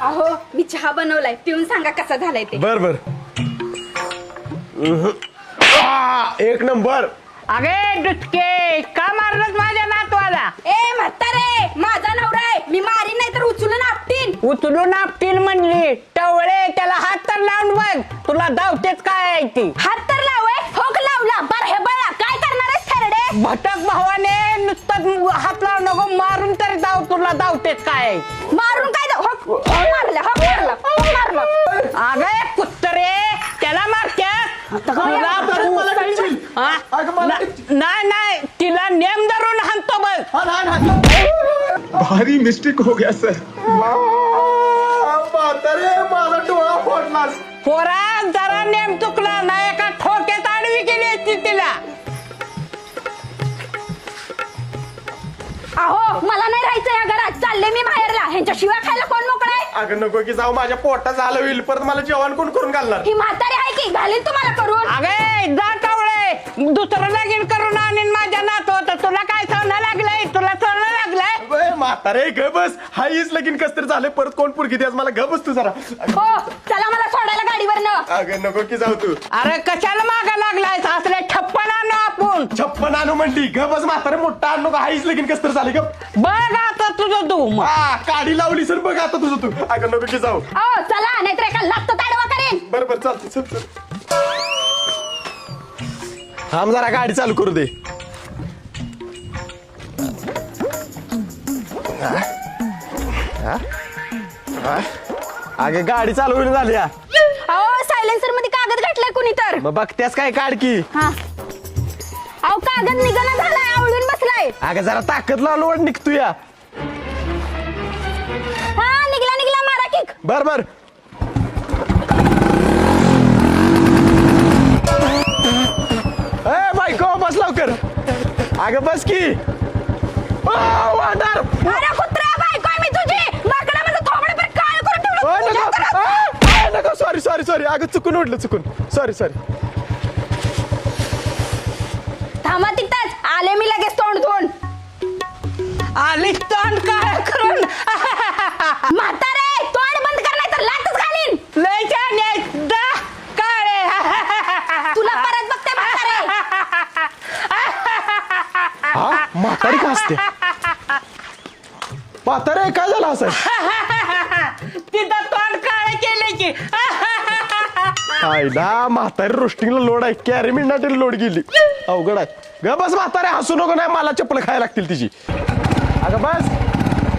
अहो मी चहा बनवलाय पिऊन सांगा कसा झालाय ते. बर बर. एक नंबर. अगे दुसके का मारलंच माझ्या नातवाला? ए म्हातारे माझा नवरा आहे मी मारीन नाही तर उचलून आपटीन. उचलून आपटील म्हणली टवळे त्याला हात तर लावून बघ तुला धावतेच काय आहे ती. हात तर लावय होक लावला बर हे बळा काय करणार आहेस थरडे. भटक भावाने नुसतं हात लावू नको मारून तरी धाव तुला धावतेच काय आहे. मारून काय जाऊ होक मारला होक मारला होक मारला. अगे कुत्रे त्याला मारत्या नाही नाही तिला नेम धरून हाणतो बघ. भारी मिस्टेक हो गया सर. म्हातारे माझा डोळा फोडलास. पोरा जरा नेम चुकला ना एका ठोक्यात आडवी केली असती तिला. अहो मला नाही राहायचं या घरात चालले मी बाहेरला ह्यांच्या शिव्या खायला कोण मोकळा आहे. अगं नको की जाऊ माझ्या पोटात झालं होईल परत मला जेवण कोण करून घालणार. ही म्हातारी आहे की घालीन तुम्हाला करून. अगे जा टवळे दुसरं लगीन करून आणीन माझ्या नात होत तुला काय सोनं लागलंय तुला सोनं लागलंय. म्हातारे ग बस हाईच लगीन कस तरी झाले परत कोण पुरगी द्यास मला ग बस तू जरा. हो चला मला सोडायला गाडीवर न. अगं नको की जाऊ तू. अरे कशाला मागा लागलाय असले 56 आणू आपण. 56 आणू म्हणली ग बस म्हातारे मोठा आणू का हाईच लगीन कस तरी झाले ग. बघ आता तुझं तू मग. काडी लावली सर बघ आता तुझं तू. अगं नको की जाऊ. अहो चला नाहीतर एका लागतं ताडवा करेन. बरं बरं चालते चल चल. थांब जरा गाडी चालू करू दे. अगे गाडी चालू होईल झाली. अहो सायलेन्सर मध्ये कागद घातलाय कुणी तर. मग बघतेस काय काढ की. हा अहो कागद निघाला झालाय आवळून बसलाय. अगं जरा ताकद लावून वर निघतो या. हा निघला निघला मारा किक. बर बर. बायको बस लवकर. अगं बस की. वाटार. अरे कुत्रा बायको आहे मी तुझी माकडा म्हणजे थोबडे पर काळ करून ठेवलं. नको सॉरी सॉरी सॉरी. अगं चुकून उठलं चुकून. Sorry sorry. थांबा तिथंच आले मी लगेच तोंड धुवून. आली तोंड काय करून. म्हातारे तोंड बंद कर नाही तर लातच घालीन. लय छान काळे. तुला परत बघते म्हातारे. हा म्हातारी का असते. म्हातारे काय झालं असं. तिथं तोंड काळे केले की. आईला म्हातारी रोस्टिंगला लोड आहे. कॅरी मिळणार लोड गेली. अवघड आहे. ग बस म्हातारे हसू नको नाही मला चप्पल खायला लागतील तिची. अगं बस.